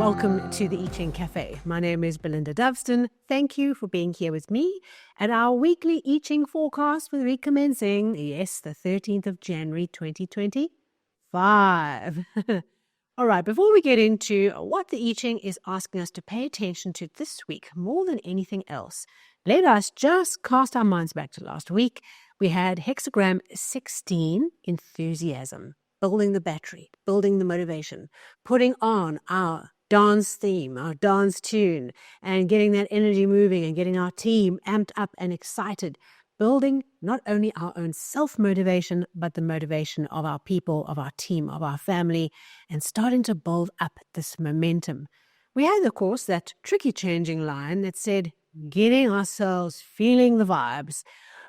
Welcome to the I Ching Cafe. My name is Belinda Doveston. Thank you for being here with me at our weekly I Ching forecast with recommencing, the 13th of January 2025. All right, before we get into what the I Ching is asking us to pay attention to this week, more than anything else, let us just cast our minds back to last week. We had Hexagram 16, enthusiasm, building the battery, building the motivation, putting on our dance theme, our dance tune, and getting that energy moving and getting our team amped up and excited, building not only our own self-motivation, but the motivation of our people, of our team, of our family, and starting to build up this momentum. We had, of course, that tricky changing line that said, getting ourselves feeling the vibes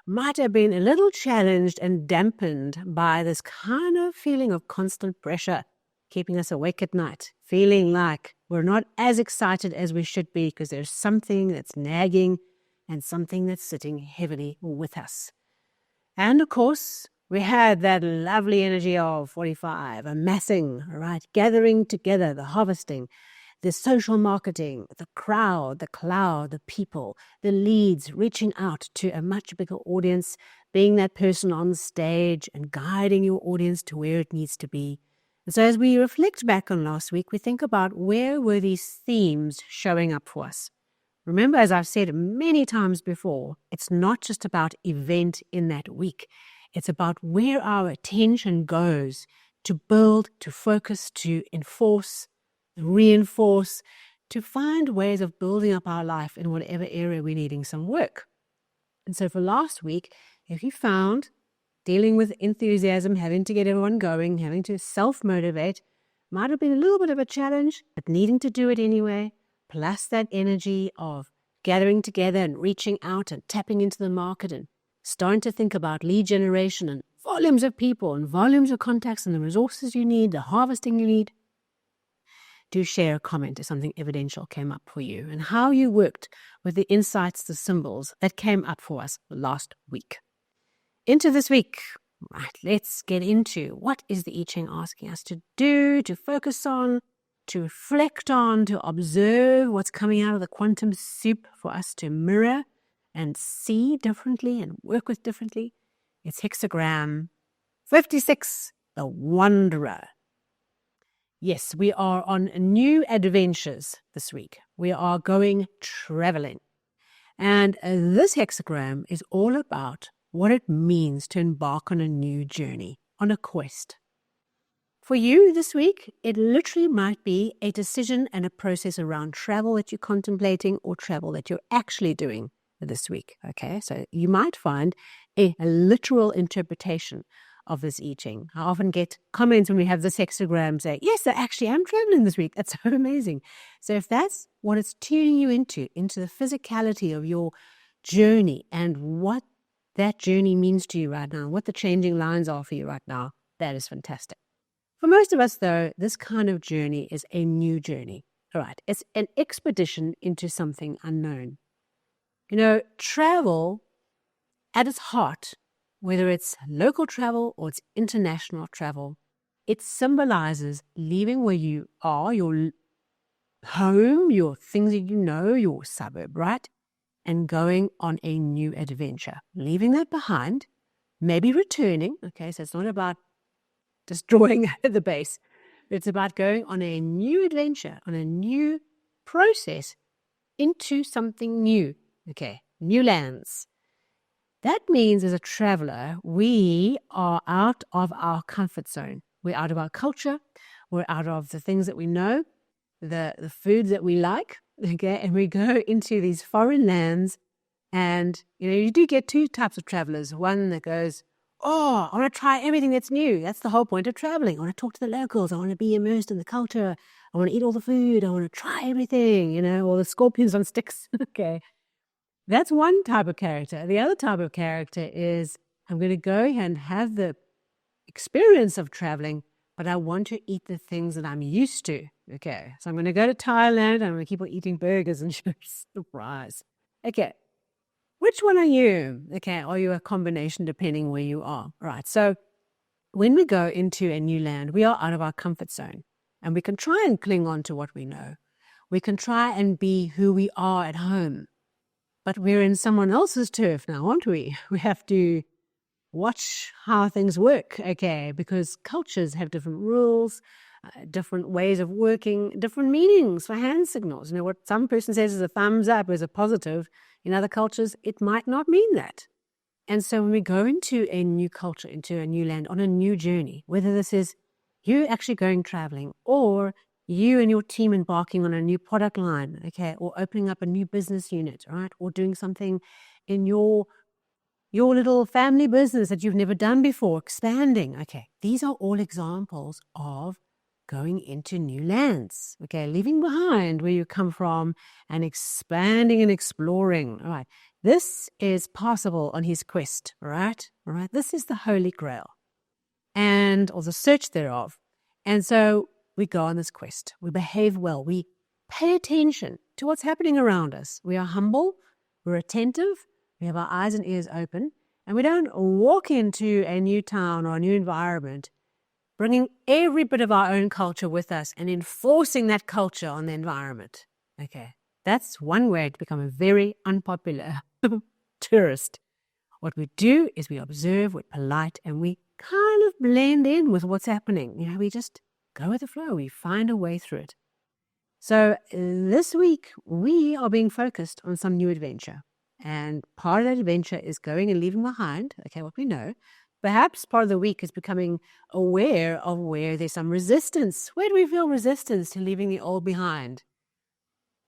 might have been a little challenged and dampened by this kind of feeling of constant pressure, keeping us awake at night, feeling like we're not as excited as we should be because there's something that's nagging and something that's sitting heavily with us. And of course, we had that lovely energy of 45, amassing, right, gathering together, the harvesting, the social marketing, the crowd, the cloud, the people, the leads, reaching out to a much bigger audience, being that person on stage and guiding your audience to where it needs to be. And so as we reflect back on last week, we think about where were these themes showing up for us. Remember, as I've said many times before, it's not just about event in that week. It's about where our attention goes to build, to focus, to enforce, reinforce, to find ways of building up our life in whatever area we're needing some work. And so for last week, if you found dealing with enthusiasm, having to get everyone going, having to self-motivate, might have been a little bit of a challenge, but needing to do it anyway, plus that energy of gathering together and reaching out and tapping into the market and starting to think about lead generation and volumes of people and volumes of contacts and the resources you need, the harvesting you need. Do share a comment if something evidential came up for you and how you worked with the insights, the symbols that came up for us last week. Into this week, right, let's get into what is the I Ching asking us to do, to focus on, to reflect on, to observe what's coming out of the quantum soup for us to mirror and see differently and work with differently. It's Hexagram 56, the Wanderer. Yes, we are on new adventures this week. We are going traveling. And this hexagram is all about what it means to embark on a new journey, on a quest. For you this week, it literally might be a decision and a process around travel that you're contemplating or travel that you're actually doing this week. Okay, so you might find a literal interpretation of this I Ching. I often get comments when we have this hexagram say, yes, I actually am traveling this week. That's so amazing. So if that's what it's tuning you into the physicality of your journey and what that journey means to you right now, what the changing lines are for you right now, that is fantastic. For most of us, though, this kind of journey is a new journey. All right, it's an expedition into something unknown. You know, travel at its heart, whether it's local travel or it's international travel, it symbolizes leaving where you are, your home, your things that you know, your suburb, right? And going on a new adventure, leaving that behind, maybe returning. Okay, so it's not about destroying the base. It's about going on a new adventure, on a new process into something new. Okay, new lands. That means as a traveler, we are out of our comfort zone. We're out of our culture. We're out of the things that we know, the foods that we like. Okay, and we go into these foreign lands, and you do get two types of travelers. One that goes, oh, I want to try everything that's new. That's the whole point of traveling. I want to talk to the locals. I want to be immersed in the culture. I want to eat all the food. I want to try everything, all the scorpions on sticks. Okay, that's one type of character. The other type of character is, I'm going to go and have the experience of traveling, but I want to eat the things that I'm used to. Okay, so I'm going to go to Thailand. I'm going to keep on eating burgers and surprise. Okay, which one are you? Okay, are you a combination depending where you are? All right, so when we go into a new land, we are out of our comfort zone and we can try and cling on to what we know. We can try and be who we are at home. But we're in someone else's turf now, aren't we? We have to watch how things work, okay? Because cultures have different rules, different ways of working, different meanings for hand signals. You know, what some person says is a thumbs up is a positive. In other cultures, it might not mean that. And so when we go into a new culture, into a new land, on a new journey, whether this is you actually going traveling or you and your team embarking on a new product line, okay, or opening up a new business unit, right, or doing something in your little family business that you've never done before, expanding, okay, these are all examples of going into new lands, okay, leaving behind where you come from and expanding and exploring, all right. This is possible on his quest, right? All right. This is the Holy Grail or the search thereof. And so we go on this quest. We behave well. We pay attention to what's happening around us. We are humble. We're attentive. We have our eyes and ears open. And we don't walk into a new town or a new environment bringing every bit of our own culture with us and enforcing that culture on the environment. Okay. That's one way to become a very unpopular tourist. What we do is we observe, we're polite, and we kind of blend in with what's happening. You know, we just go with the flow. We find a way through it. So this week, we are being focused on some new adventure. And part of that adventure is going and leaving behind, okay, what we know. Perhaps part of the week is becoming aware of where there's some resistance. Where do we feel resistance to leaving the old behind?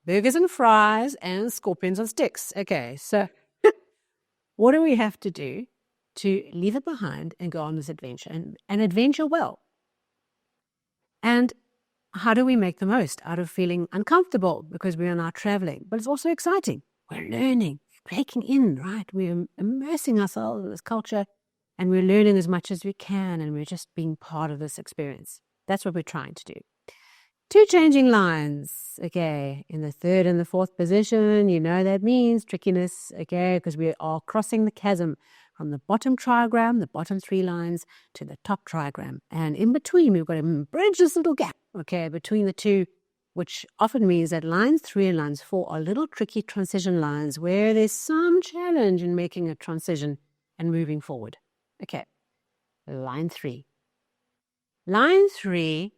Burgers and fries and scorpions on sticks. Okay, so what do we have to do to leave it behind and go on this adventure and adventure well? And how do we make the most out of feeling uncomfortable because we are not traveling? But it's also exciting. We're learning, breaking in, right? We're immersing ourselves in this culture and we're learning as much as we can and we're just being part of this experience. That's what we're trying to do. 2 changing lines, okay, in the 3rd and the 4th position, you know that means trickiness, okay, because we are crossing the chasm from the bottom trigram, the bottom 3 lines, to the top trigram. And in between, we've got to bridge this little gap, okay, between the two, which often means that lines 3 and lines 4 are little tricky transition lines where there's some challenge in making a transition and moving forward. Okay, line 3. Line 3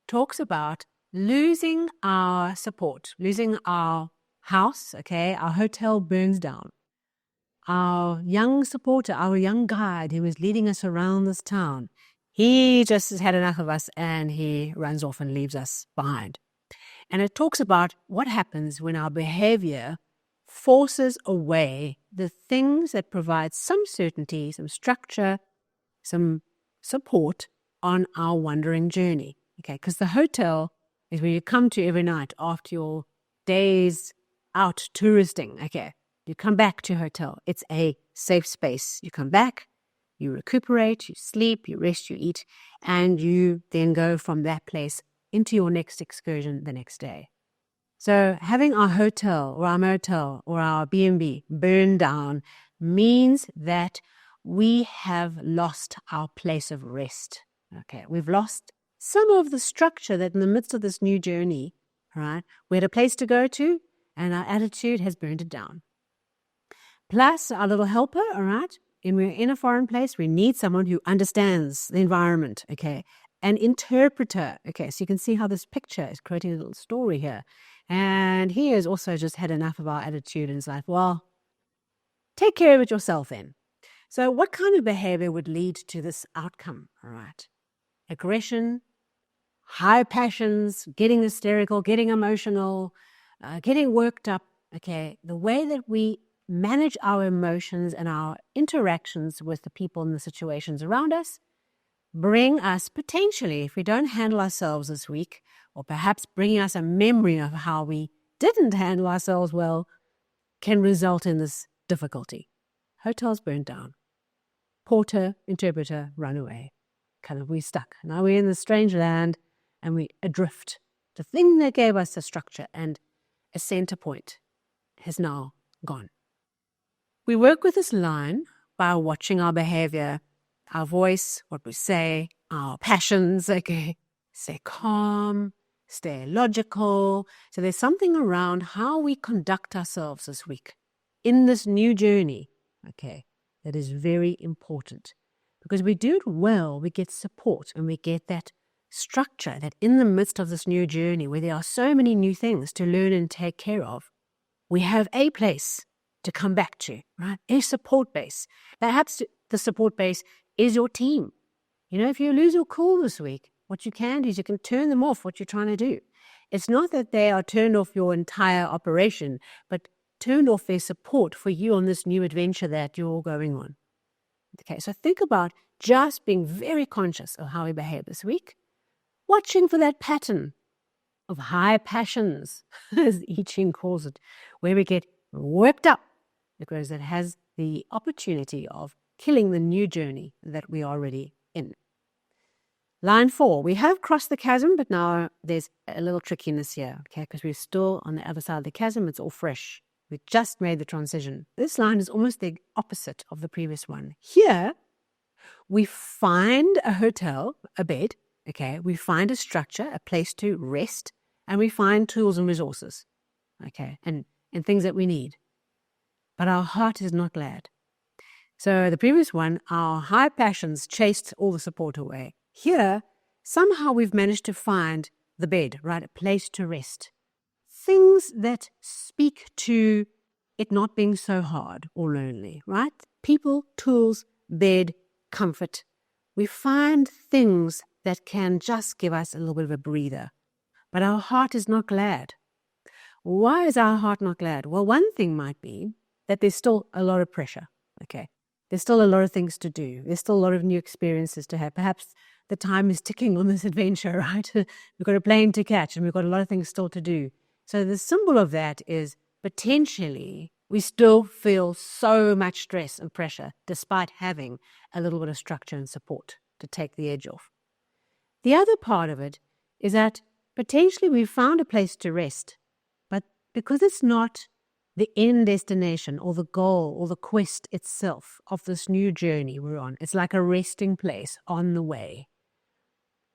talks about losing our support, losing our house, okay, our hotel burns down. Our young supporter, our young guide who was leading us around this town, he just has had enough of us and he runs off and leaves us behind. And it talks about what happens when our behavior forces away the things that provide some certainty, some structure, some support on our wandering journey. Okay, because the hotel is where you come to every night after your days out touristing. Okay, you come back to hotel. It's a safe space. You come back, you recuperate, you sleep, you rest, you eat, and you then go from that place into your next excursion the next day. So having our hotel or our motel or our B&B burned down means that we have lost our place of rest. Okay, we've lost some of the structure that in the midst of this new journey, right, we had a place to go to and our attitude has burned it down. Plus our little helper, all right, and we're in a foreign place, we need someone who understands the environment, okay, an interpreter, okay, so you can see how this picture is creating a little story here. And he has also just had enough of our attitude and is like, well, take care of it yourself then. So what kind of behavior would lead to this outcome, all right? Aggression, high passions, getting hysterical, getting emotional, getting worked up, okay? The way that we manage our emotions and our interactions with the people and the situations around us bring us potentially, if we don't handle ourselves this week, or perhaps bringing us a memory of how we didn't handle ourselves well, can result in this difficulty. Hotels burned down. Porter, interpreter, run away. Kind of, we're stuck. Now we're in this strange land and we're adrift. The thing that gave us a structure and a center point has now gone. We work with this line by watching our behavior, our voice, what we say, our passions, okay. Stay calm, stay logical. So there's something around how we conduct ourselves this week in this new journey, okay, that is very important. Because we do it well, we get support and we get that structure that in the midst of this new journey where there are so many new things to learn and take care of, we have a place to come back to, right? A support base. Perhaps the support base is your team. You know, if you lose your cool this week, what you can do is you can turn them off what you're trying to do. It's not that they are turned off your entire operation, but turned off their support for you on this new adventure that you're all going on. Okay, so think about just being very conscious of how we behave this week, watching for that pattern of high passions, as I Ching calls it, where we get worked up because it has the opportunity of killing the new journey that we are already in. Line 4, we have crossed the chasm, but now there's a little trickiness here, okay, because we're still on the other side of the chasm. It's all fresh. We just made the transition. This line is almost the opposite of the previous one. Here, we find a hotel, a bed, okay, we find a structure, a place to rest, and we find tools and resources, okay, and things that we need. But our heart is not glad. So the previous one, our high passions chased all the support away. Here, somehow we've managed to find the bed, right, a place to rest. Things that speak to it not being so hard or lonely, right? People, tools, bed, comfort. We find things that can just give us a little bit of a breather. But our heart is not glad. Why is our heart not glad? Well, one thing might be that there's still a lot of pressure, okay? There's still a lot of things to do. There's still a lot of new experiences to have. Perhaps the time is ticking on this adventure, right? We've got a plane to catch and we've got a lot of things still to do. So the symbol of that is potentially we still feel so much stress and pressure despite having a little bit of structure and support to take the edge off. The other part of it is that potentially we've found a place to rest, but because it's not the end destination or the goal or the quest itself of this new journey we're on, it's like a resting place on the way.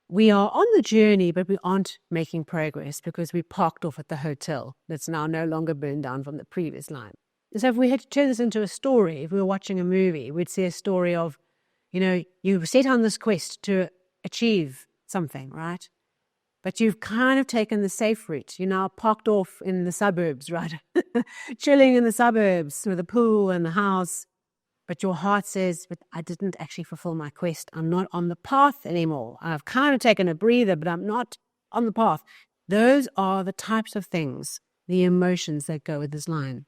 We are on the journey, but we aren't making progress because we parked off at the hotel that's now no longer burned down from the previous line. So if we had to turn this into a story, if we were watching a movie, we'd see a story of, you set on this quest to achieve something, right? But you've kind of taken the safe route. You're now parked off in the suburbs, right? Chilling in the suburbs with a pool and a house. But your heart says, but I didn't actually fulfill my quest. I'm not on the path anymore. I've kind of taken a breather, but I'm not on the path. Those are the types of things, the emotions that go with this line.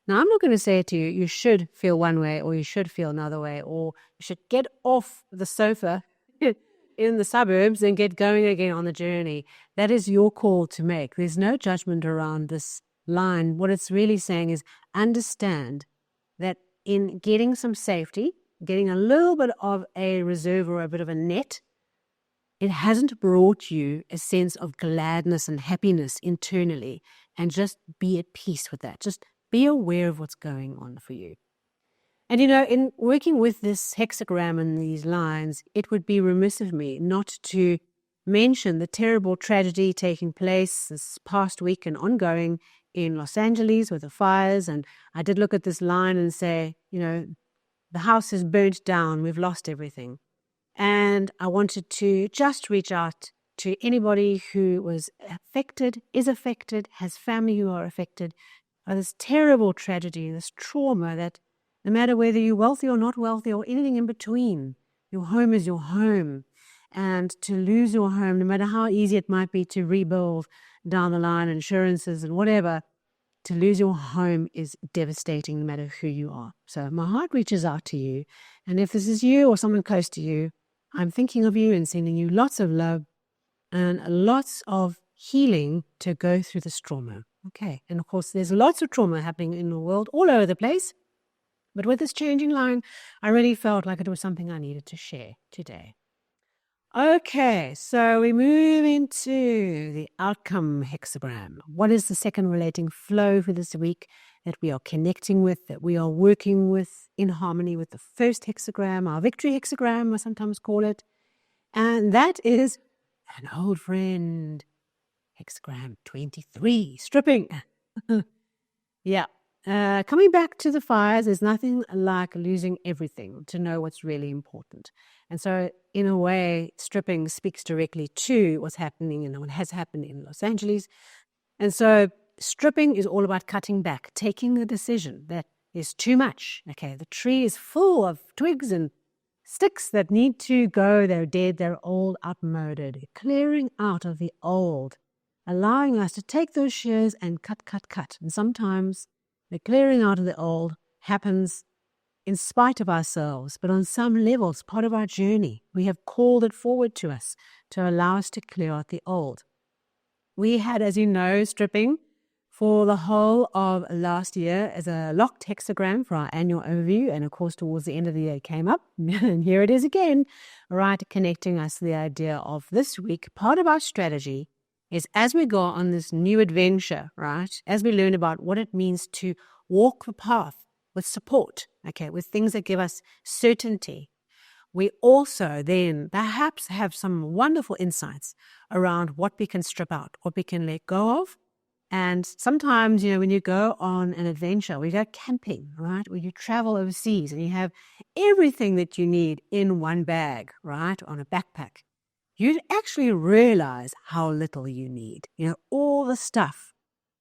Now, I'm not going to say to you, you should feel one way or you should feel another way, or you should get off the sofa in the suburbs and get going again on the journey. That is your call to make. There's no judgment around this line. What it's really saying is understand that in getting some safety, getting a little bit of a reserve or a bit of a net, it hasn't brought you a sense of gladness and happiness internally, and just be at peace with that. Just be aware of what's going on for you. And in working with this hexagram and these lines, it would be remiss of me not to mention the terrible tragedy taking place this past week and ongoing in Los Angeles with the fires. And I did look at this line and say, the house is burnt down. We've lost everything. And I wanted to just reach out to anybody who was affected, is affected, has family who are affected by this terrible tragedy, this trauma that no matter whether you're wealthy or not wealthy or anything in between, your home is your home. And to lose your home, no matter how easy it might be to rebuild down the line, insurances and whatever, to lose your home is devastating no matter who you are. So my heart reaches out to you. And if this is you or someone close to you, I'm thinking of you and sending you lots of love and lots of healing to go through this trauma. Okay. And of course, there's lots of trauma happening in the world all over the place. But with this changing line, I really felt like it was something I needed to share today. Okay, so we move into the outcome hexagram. What is the second relating flow for this week that we are connecting with, that we are working with in harmony with the first hexagram, our victory hexagram, I sometimes call it. And that is an old friend. Hexagram 23, stripping. Yeah. Coming back to the fires, there's nothing like losing everything to know what's really important. And so, in a way, stripping speaks directly to what's happening and what has happened in Los Angeles. And so, stripping is all about cutting back, taking the decision that is too much. Okay, the tree is full of twigs and sticks that need to go. They're dead, they're old, outmoded. Clearing out of the old, allowing us to take those shears and cut. And sometimes the clearing out of the old happens in spite of ourselves, but on some levels, part of our journey. We have called it forward to us to allow us to clear out the old. We had, as you know, stripping for the whole of last year as a locked hexagram for our annual overview. And of course, towards the end of the year, it came up. And here it is again, right, connecting us to the idea of this week. Part of our strategy is as we go on this new adventure, right, as we learn about what it means to walk the path with support, okay, with things that give us certainty, we also then perhaps have some wonderful insights around what we can strip out, what we can let go of. And sometimes, when you go on an adventure, we go camping, right, where you travel overseas and you have everything that you need in one bag, right, on a backpack, you actually realize how little you need. All the stuff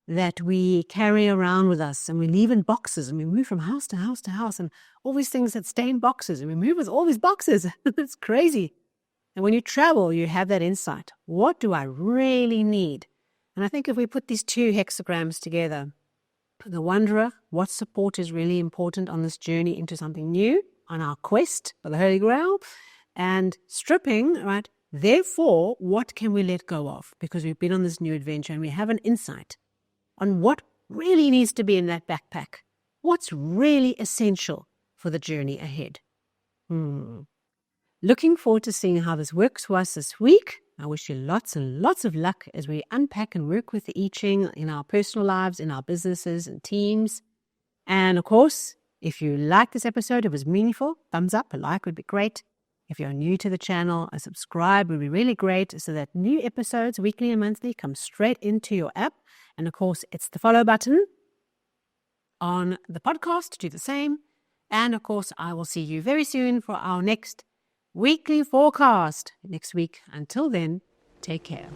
that we carry around with us and we leave in boxes and we move from house to house to house and all these things that stay in boxes and we move with all these boxes. It's crazy. And when you travel, you have that insight. What do I really need? And I think if we put these two hexagrams together, the wanderer, what support is really important on this journey into something new, on our quest for the Holy Grail, and stripping, right? Therefore, what can we let go of? Because we've been on this new adventure and we have an insight on what really needs to be in that backpack. What's really essential for the journey ahead. Looking forward to seeing how this works for us this week. I wish you lots and lots of luck as we unpack and work with the I Ching in our personal lives, in our businesses and teams. And of course, if you like this episode, it was meaningful, thumbs up, a like would be great. If you're new to the channel, a subscribe would be really great so that new episodes, weekly and monthly, come straight into your app. And of course, it's the follow button on the podcast to do the same. And of course, I will see you very soon for our next weekly forecast next week. Until then, take care.